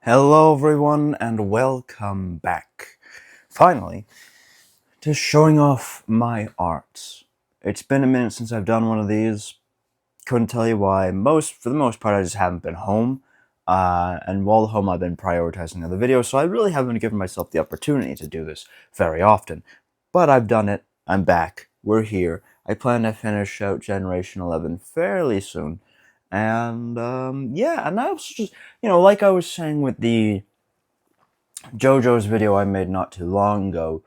Hello everyone and welcome back, finally, to showing off my arts. It's been a minute since I've done one of these. Couldn't tell you why. For the most part, I just haven't been home. And while home, I've been prioritizing other videos, so I really haven't given myself the opportunity to do this very often. But I've done it. I'm back. We're here. I plan to finish out Generation 11 fairly soon. And, yeah, and I also just, like I was saying with the JoJo's video I made not too long ago,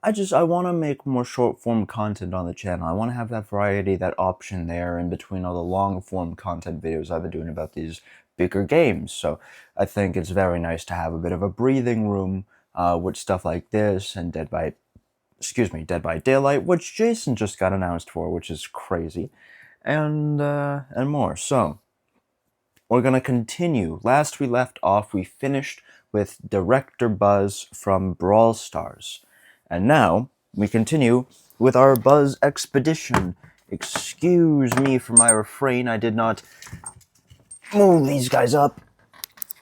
I want to make more short-form content on the channel. I want to have that variety, that option there in between all the long-form content videos I've been doing about these bigger games. So I think it's very nice to have a bit of a breathing room with stuff like this and Dead by Daylight, which Jason just got announced for, which is crazy, and more. So we're gonna continue. Last we left off, we finished with Director Buzz from Brawl Stars. And now, we continue with our Buzz expedition. Excuse me for my refrain, I did not move these guys up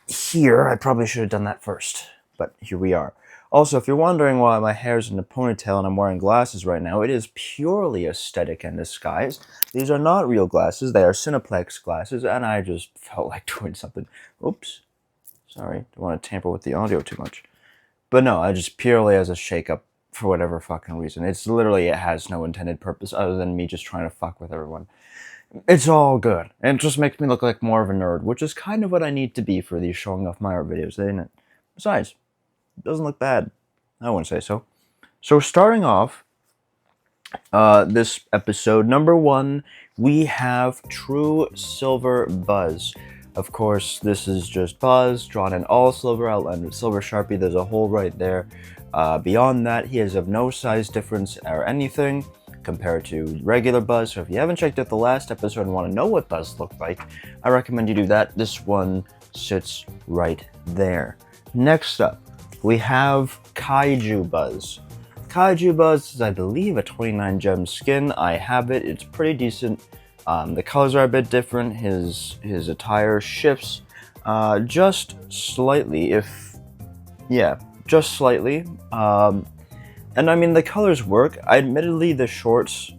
here. I probably should have done that first, but here we are. Also, if you're wondering why my hair's in a ponytail and I'm wearing glasses right now, it is purely aesthetic in disguise. These are not real glasses, they are Cineplex glasses, and I just felt like doing something. Oops. Sorry, don't want to tamper with the audio too much. But no, I just purely as a shake-up for whatever fucking reason. It has no intended purpose other than me just trying to fuck with everyone. It's all good. And it just makes me look like more of a nerd, which is kind of what I need to be for these showing off my art videos, ain't it? Besides, it doesn't look bad. I wouldn't say so. So starting off this episode, number 1, we have True Silver Buzz. Of course, this is just Buzz, drawn in all silver, outlined with silver Sharpie. There's a hole right there. Beyond that, he is of no size difference or anything compared to regular Buzz. So if you haven't checked out the last episode and want to know what Buzz looked like, I recommend you do that. This one sits right there. Next up, we have Kaiju Buzz. Kaiju Buzz is, I believe, a 29 gem skin. I have it. It's pretty decent. The colors are a bit different. His attire shifts just slightly, just slightly. And I mean, the colors work. Admittedly, the shorts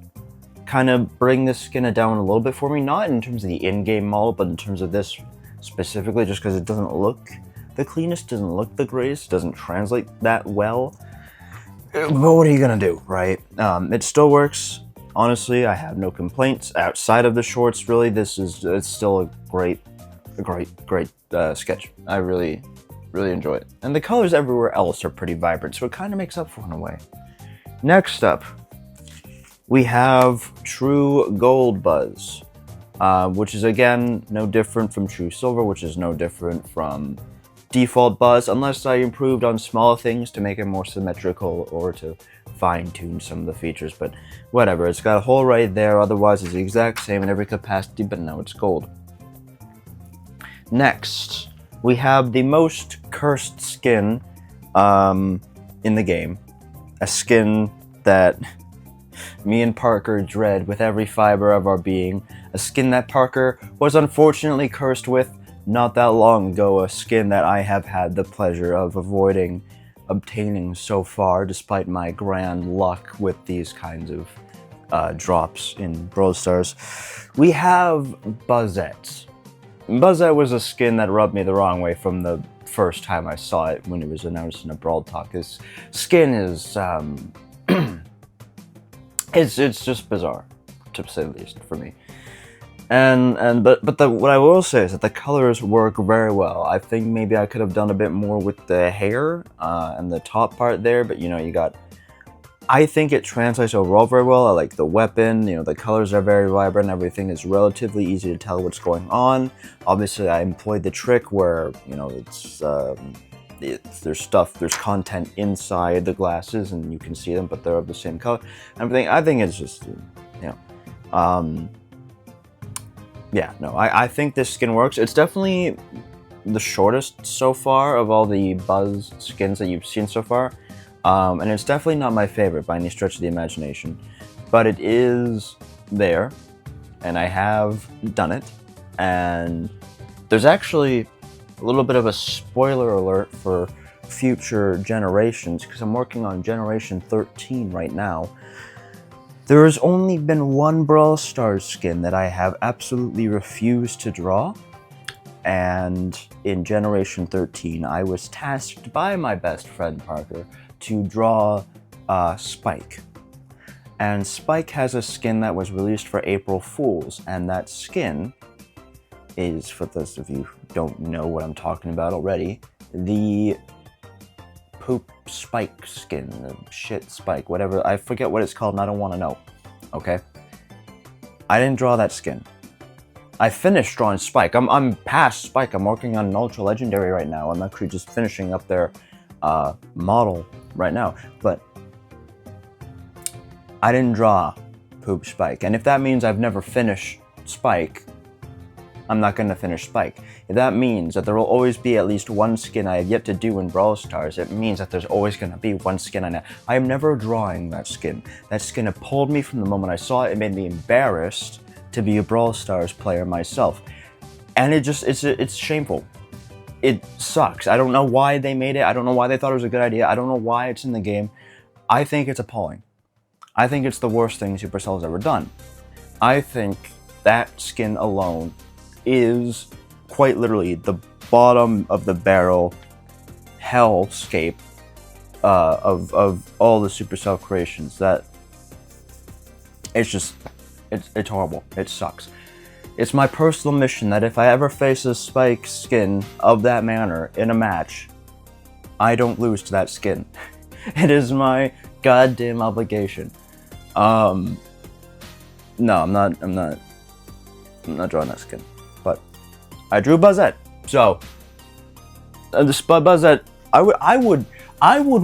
kind of bring the skin down a little bit for me, not in terms of the in-game model, but in terms of this specifically, just because it doesn't look the cleanest, doesn't look the greatest, doesn't translate that well. But what are you gonna do, right? It still works. Honestly, I have no complaints outside of the shorts. Really, it's still a great sketch. I really enjoy it. And the colors everywhere else are pretty vibrant, so it kind of makes up for it in a way. Next up, we have True Gold Buzz, which is again no different from True Silver, which is no different from default Buzz, unless I improved on small things to make it more symmetrical or to fine-tune some of the features, but whatever. It's got a hole right there, otherwise it's the exact same in every capacity, but now it's gold. Next, we have the most cursed skin in the game. A skin that me and Parker dread with every fiber of our being. A skin that Parker was unfortunately cursed with not that long ago. A skin that I have had the pleasure of obtaining so far, despite my grand luck with these kinds of drops in Brawl Stars. We have Buzzette. Buzzette was a skin that rubbed me the wrong way from the first time I saw it when it was announced in a Brawl Talk. His skin is, it's just bizarre, to say the least, for me. But what I will say is that the colors work very well. I think maybe I could have done a bit more with the hair and the top part there, but I think it translates overall very well. I like the weapon, the colors are very vibrant, everything is relatively easy to tell what's going on. Obviously, I employed the trick where, there's content inside the glasses and you can see them, but they're of the same color. I think it's just, I think this skin works. It's definitely the shortest so far of all the Buzz skins that you've seen so far. And it's definitely not my favorite by any stretch of the imagination. But it is there, and I have done it. And there's actually a little bit of a spoiler alert for future generations, because I'm working on Generation 13 right now. There has only been one Brawl Stars skin that I have absolutely refused to draw, and in Generation 13 I was tasked by my best friend Parker to draw Spike. And Spike has a skin that was released for April Fools, and that skin is, for those of you who don't know what I'm talking about already, the poop Spike skin, the shit Spike, whatever, I forget what it's called and I don't want to know, okay? I didn't draw that skin. I finished drawing Spike. I'm past Spike. I'm working on an Ultra Legendary right now. I'm actually just finishing up their model right now, but I didn't draw poop Spike. And if that means I've never finished Spike, I'm not going to finish Spike. If that means that there will always be at least one skin I have yet to do in Brawl Stars, it means that there's always going to be one skin I am never drawing that skin. That skin appalled me from the moment I saw it. It made me embarrassed to be a Brawl Stars player myself. And it's shameful. It sucks. I don't know why they made it. I don't know why they thought it was a good idea. I don't know why it's in the game. I think it's appalling. I think it's the worst thing Supercell's ever done. I think that skin alone is quite literally the bottom of the barrel hellscape of all the Supercell creations. That it's horrible. It sucks. It's my personal mission that if I ever face a Spike skin of that manner in a match, I don't lose to that skin. It is my goddamn obligation. No, I'm not drawing that skin. But I drew Buzzette, so this Buzzette, I would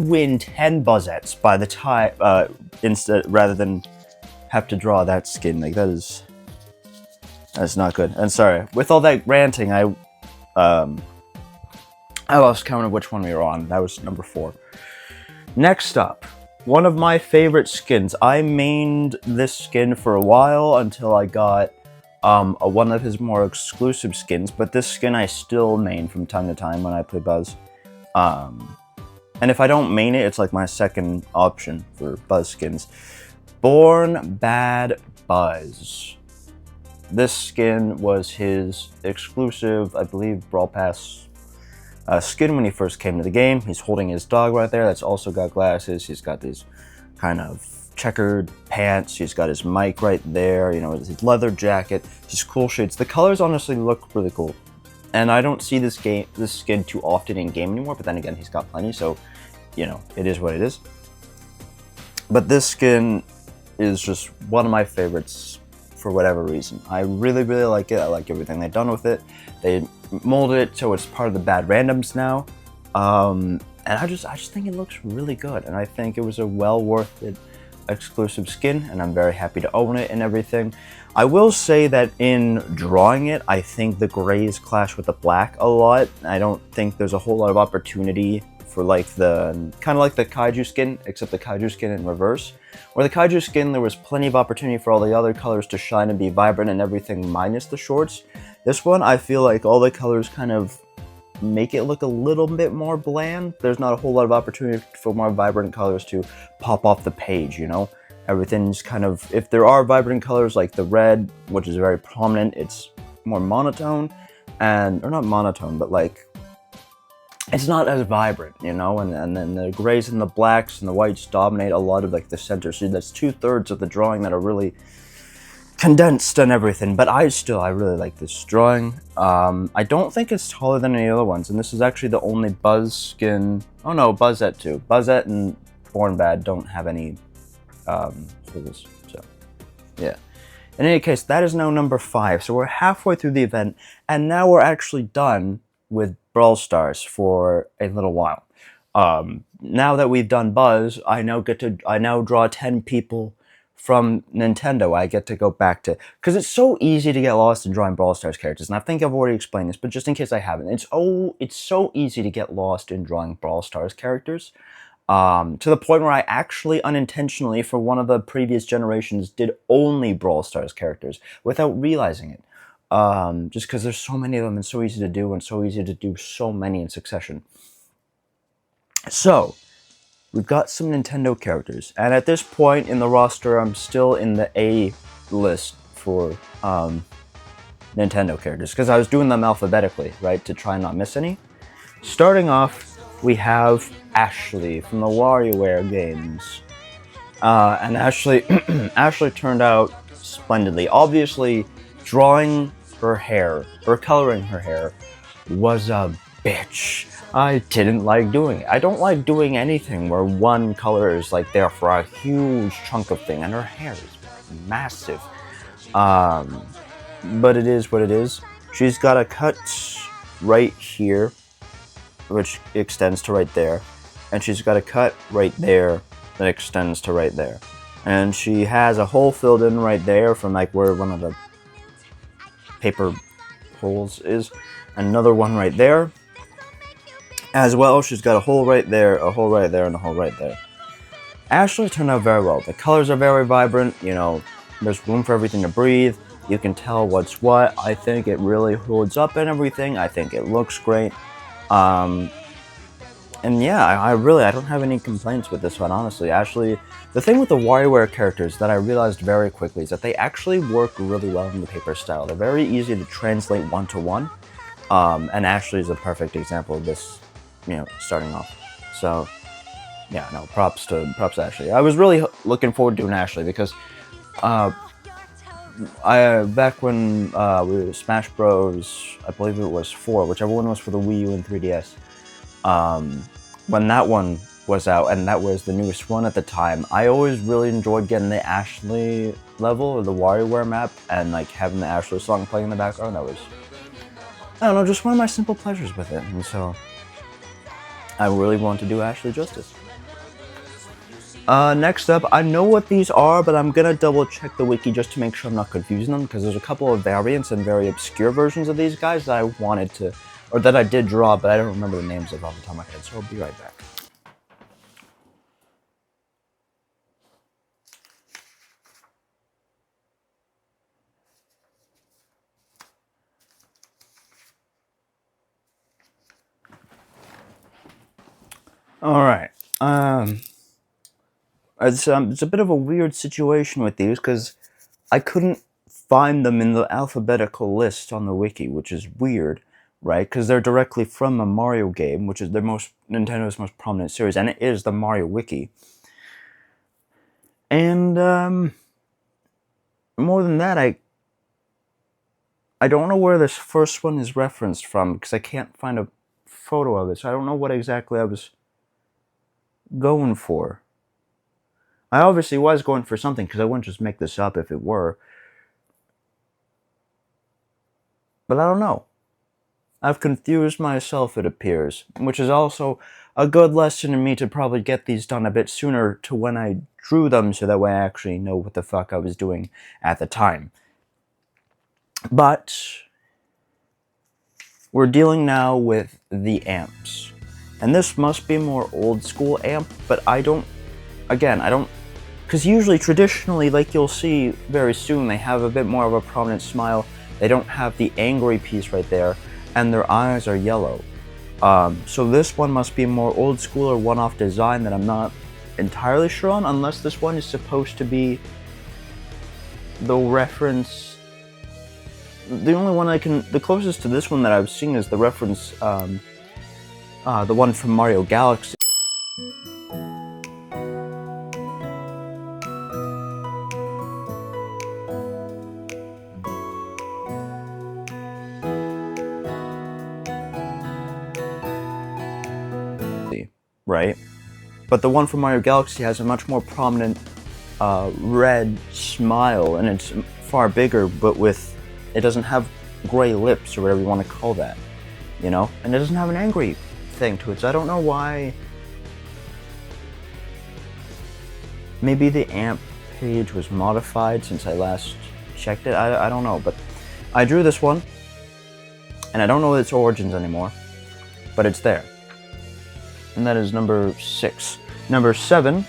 win 10 Buzzettes by the time rather than have to draw that skin. Like that's not good. And sorry, with all that ranting, I lost count of which one we were on. That was number 4. Next up, one of my favorite skins. I mained this skin for a while until I got one of his more exclusive skins, but this skin I still main from time to time when I play Buzz. And if I don't main it, it's like my second option for Buzz skins. Born Bad Buzz. This skin was his exclusive, I believe, Brawl Pass skin when he first came to the game. He's holding his dog right there. That's also got glasses. He's got these kind of checkered pants. He's got his mic right there. You know, his leather jacket. His cool shades. The colors honestly look really cool. And I don't see this skin too often in game anymore. But then again, he's got plenty. So, you know, it is what it is. But this skin is just one of my favorites for whatever reason. I really, really like it. I like everything they've done with it. They molded it so it's part of the bad randoms now. And I just think it looks really good. And I think it was a well worth it exclusive skin, and I'm very happy to own it and everything. I will say that in drawing it, I think the grays clash with the black a lot. I don't think there's a whole lot of opportunity for like the kind of like the Kaiju skin, except the Kaiju skin in reverse. Where the Kaiju skin, there was plenty of opportunity for all the other colors to shine and be vibrant and everything minus the shorts. This one, I feel like all the colors kind of make it look a little bit more bland. There's not a whole lot of opportunity for more vibrant colors to pop off the page, you know? Everything's kind of, if there are vibrant colors like the red, which is very prominent, it's more monotone, or not monotone, but like, it's not as vibrant, you know? And then the grays and the blacks and the whites dominate a lot of like the center. So that's 2/3 of the drawing that are really condensed and everything, but I really like this drawing. I don't think it's taller than any other ones, and this is actually the only Buzz skin. Oh no, Buzzette too. Buzzette and Born Bad don't have any holes, so yeah. In any case, that is now number 5, so we're halfway through the event, and now we're actually done with Brawl Stars for a little while. Now that we've done Buzz, I now draw 10 people from Nintendo. I get to go back to, because it's so easy to get lost in drawing Brawl Stars characters, and I think I've already explained this, but just in case I haven't, it's so easy to get lost in drawing Brawl Stars characters, to the point where I actually unintentionally, for one of the previous generations, did only Brawl Stars characters without realizing it. just because there's so many of them and so easy to do, and so easy to do so many in succession. So, we've got some Nintendo characters, and at this point in the roster, I'm still in the A list for Nintendo characters, because I was doing them alphabetically, right, to try and not miss any. Starting off, we have Ashley from the WarioWare games. And Ashley, Ashley turned out splendidly. Obviously, drawing her hair, or coloring her hair, was a bitch. I didn't like doing it. I don't like doing anything where one color is like there for a huge chunk of thing, and her hair is massive. But it is what it is. She's got a cut right here, which extends to right there, and she's got a cut right there that extends to right there, and she has a hole filled in right there from like where one of the paper holes is, another one right there as well. She's got a hole right there, a hole right there, and a hole right there. Ashley turned out very well. The colors are very vibrant, you know, there's room for everything to breathe, you can tell what's what. I think it really holds up and everything. I think it looks great. And yeah, I don't have any complaints with this one, honestly. Ashley, the thing with the WarioWare characters that I realized very quickly is that they actually work really well in the paper style. They're very easy to translate one-to-one, and Ashley is a perfect example of this, you know, starting off. So, yeah, no, props to Ashley. I was really looking forward to an Ashley because, back when we were Smash Bros, I believe it was 4, whichever one was for the Wii U and 3DS, when that one was out, and that was the newest one at the time, I always really enjoyed getting the Ashley level, or the WarioWare map, and like having the Ashley song playing in the background. That was, I don't know, just one of my simple pleasures with it, and so I really want to do Ashley justice. Next up, I know what these are, but I'm gonna double check the wiki just to make sure I'm not confusing them, because there's a couple of variants and very obscure versions of these guys that I wanted to, or that I did draw, but I don't remember the names of off the top of my head, so I'll be right back. Alright, it's a bit of a weird situation with these, because I couldn't find them in the alphabetical list on the wiki, which is weird, right? Because they're directly from a Mario game, which is Nintendo's most prominent series, and it is the Mario Wiki. And, more than that, I don't know where this first one is referenced from, because I can't find a photo of it, so I don't know what exactly I was going for. I obviously was going for something, because I wouldn't just make this up if it were. But I don't know. I've confused myself, it appears, which is also a good lesson in me to probably get these done a bit sooner to when I drew them, so that way I actually know what the fuck I was doing at the time. But we're dealing now with the amps. And this must be a more old school amp, but I don't, because usually, traditionally, like you'll see very soon, they have a bit more of a prominent smile. They don't have the angry piece right there, and their eyes are yellow. So this one must be a more old school or one-off design that I'm not entirely sure on, unless this one is supposed to be the reference. The only one the closest to this one that I've seen is the reference, the one from Mario Galaxy. Right? But the one from Mario Galaxy has a much more prominent red smile, and it's far bigger, but it doesn't have gray lips, or whatever you want to call that, you know? And it doesn't have an angry thing to it, so I don't know why. Maybe the amp page was modified since I last checked it, I don't know, but I drew this one, and I don't know its origins anymore, but it's there. And that is number 6. Number 7.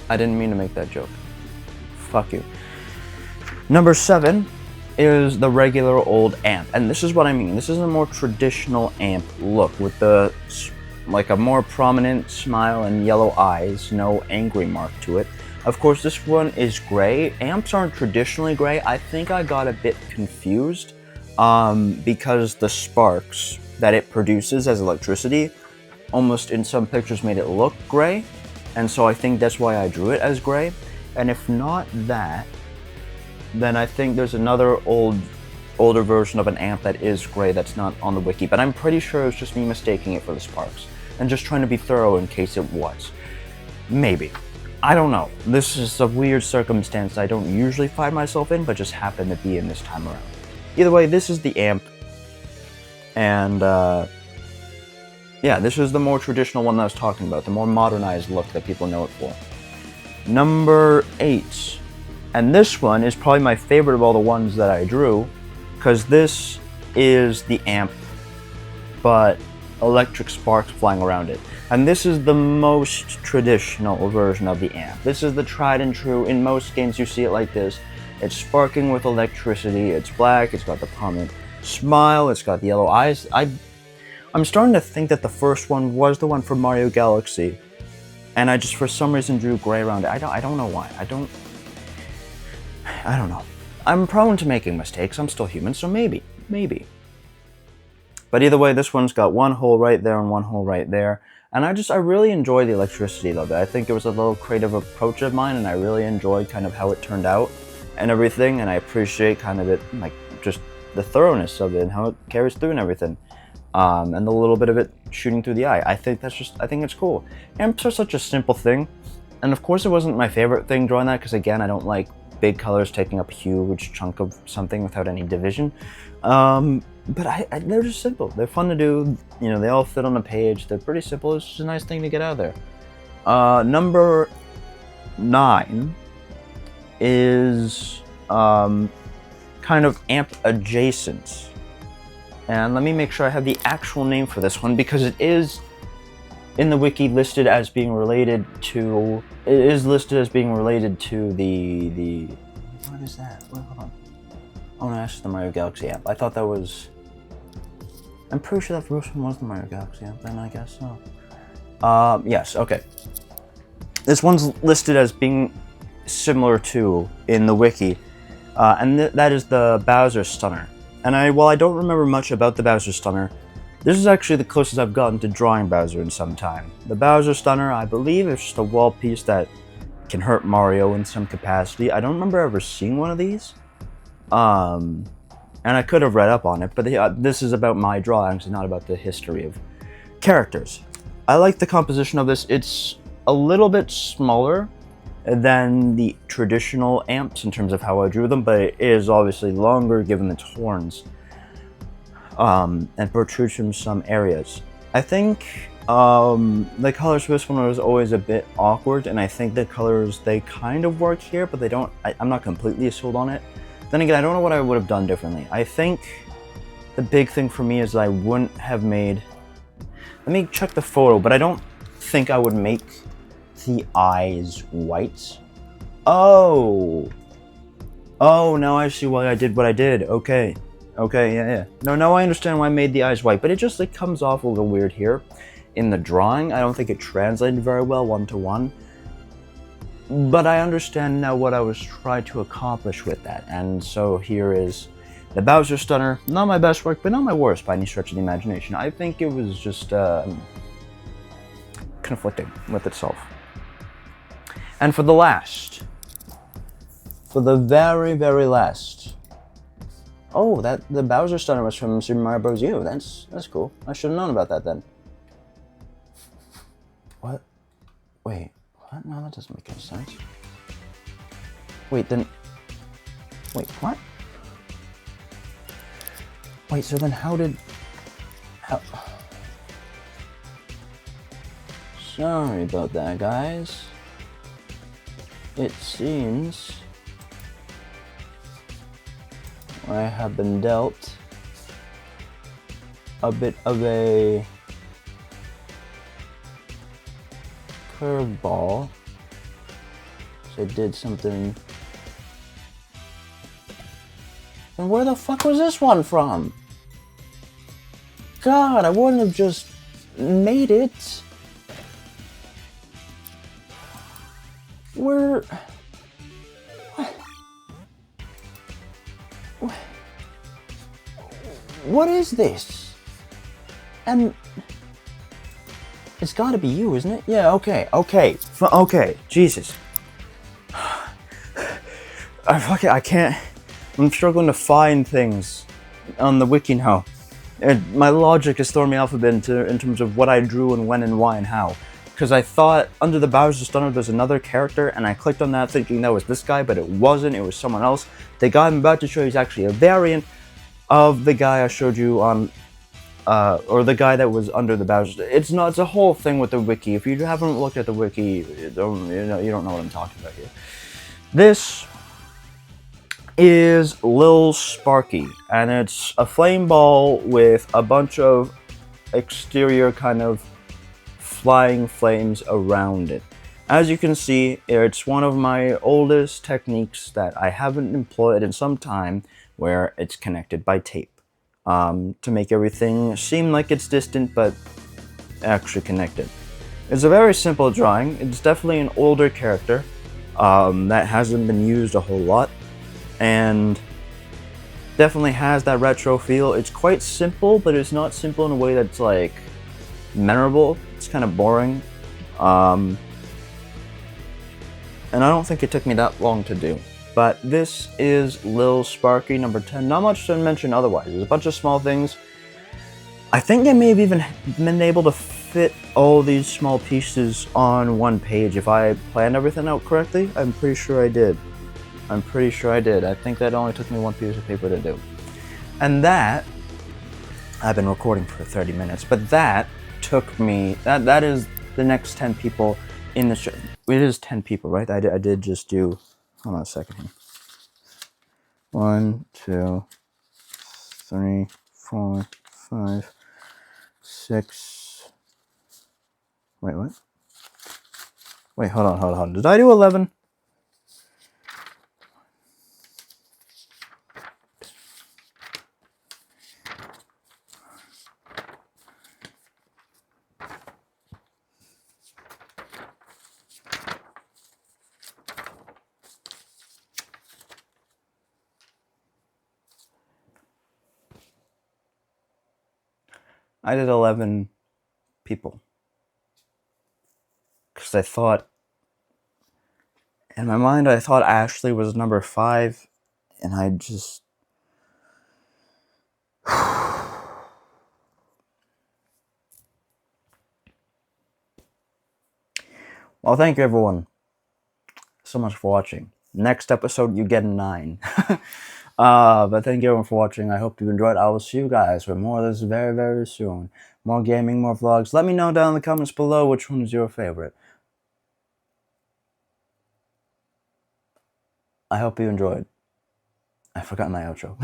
I didn't mean to make that joke. Fuck you. Number 7 is the regular old amp, and this is what I mean. This is a more traditional amp look with the like a more prominent smile and yellow eyes, no angry mark to it. Of course, this one is gray. Amps aren't traditionally gray. I think I got a bit confused because the sparks that it produces as electricity almost in some pictures made it look gray, and so I think that's why I drew it as gray. And if not that, then I think there's another older version of an amp that is gray that's not on the wiki, but I'm pretty sure it's just me mistaking it for the sparks and just trying to be thorough in case it was. Maybe. I don't know. This is a weird circumstance I don't usually find myself in, but just happened to be in this time around. Either way, this is the amp, and yeah, this is the more traditional one that I was talking about, the more modernized look that people know it for. Number 8. And this one is probably my favorite of all the ones that I drew, because this is the amp, but electric sparks flying around it. And this is the most traditional version of the amp. This is the tried and true. In most games you see it like this. It's sparking with electricity, it's black, it's got the prominent smile, it's got the yellow eyes. I'm starting to think that the first one was the one for Mario Galaxy, and I just for some reason drew gray around it. I don't know why. I don't know. I'm prone to making mistakes. I'm still human, so maybe. But either way, this one's got one hole right there and one hole right there. And I really enjoy the electricity of it. I think it was a little creative approach of mine, and I really enjoyed kind of how it turned out and everything. And I appreciate kind of it, like just the thoroughness of it and how it carries through and everything. And the little bit of it shooting through the eye. I think it's cool. Amps are such a simple thing. And of course it wasn't my favorite thing drawing that, because again, I don't like big colors taking up a huge chunk of something without any division. But they're just simple. They're fun to do. You know, they all fit on a page. They're pretty simple. It's just a nice thing to get out of there. Number 9 is kind of amp adjacent. And let me make sure I have the actual name for this one, because it is in the wiki listed as being related to. It is listed as being related to the. What is that? Wait, hold on. Oh no, that's the Mario Galaxy app. I thought that was. I'm pretty sure that first one was the Mario Galaxy app. Then I guess so. Yes. Okay. This one's listed as being similar to in the wiki, and that is the Bowser Stunner. And while I don't remember much about the Bowser Stunner, this is actually the closest I've gotten to drawing Bowser in some time. The Bowser Stunner, I believe, is just a wall piece that can hurt Mario in some capacity. I don't remember ever seeing one of these. And I could have read up on it, but this is about my drawings and not about the history of characters. I like the composition of this. It's a little bit smaller than the traditional amps in terms of how I drew them, but it is obviously longer given its horns and protrudes from some areas. I think the colors for this one was always a bit awkward, and I think the colors, they kind of work here, but they don't. I'm not completely sold on it. Then again, I don't know what I would have done differently. I think the big thing for me is that I wouldn't have made. Let me check the photo, but I don't think I would make the eyes white. Oh, now I see why I did what I did. Okay, yeah. No, now I understand why I made the eyes white, but it just comes off a little weird here in the drawing. I don't think it translated very well one-to-one. But I understand now what I was trying to accomplish with that, and so here is the Bowser Stunner. Not my best work, but not my worst by any stretch of the imagination. I think it was just conflicting with itself. And for the very, very last. Oh, the Bowser Stunner was from Super Mario Bros. U. That's cool. I should have known about that then. What? Wait. What? No, that doesn't make any sense. Wait, what? Wait, so then how? Sorry about that, guys. It seems I have been dealt a bit of a curveball. So I did something And where the fuck was this one from? God, I wouldn't have just made it. Where... What is this? And... It's gotta be you, isn't it? Yeah, okay, okay, Jesus. I can't... I'm struggling to find things on the wiki now. My logic is throwing me off a bit in terms of what I drew and when and why and how. Because I thought under the Bowser Stunner there's another character, and I clicked on that thinking that was this guy, but it wasn't, it was someone else. The guy I'm about to show you is actually a variant of the guy I showed you on, or the guy that was under the Bowser. It's a whole thing with the wiki. If you haven't looked at the wiki, you don't know what I'm talking about here. This is Lil Sparky, and it's a flame ball with a bunch of exterior kind of flying flames around it. As you can see, it's one of my oldest techniques that I haven't employed in some time, where it's connected by tape to make everything seem like it's distant but actually connected. It's a very simple drawing. It's definitely an older character that hasn't been used a whole lot, and definitely has that retro feel. It's quite simple, but it's not simple in a way that's like memorable. It's kind of boring, and I don't think it took me that long to do. But this is Lil Sparky number 10. Not much to mention otherwise. There's a bunch of small things. I think I may have even been able to fit all these small pieces on one page if I planned everything out correctly. I'm pretty sure I did. I think that only took me one piece of paper to do. And that, I've been recording for 30 minutes, but that took me, that is the next 10 people in the show. It is 10 people, right? I did just do, hold on a second here. 1, 2, 3, 4, 5, 6. Wait, what? Wait, hold on. Did I do 11? I did 11 people. Because I thought, in my mind, I thought Ashley was number 5, and I just... Well, thank you everyone so much for watching. Next episode, you get a 9. But thank you everyone for watching. I hope you enjoyed. I will see you guys with more of this very, very soon. More gaming, more vlogs. Let me know down in the comments below which one is your favorite. I hope you enjoyed. I forgot my outro.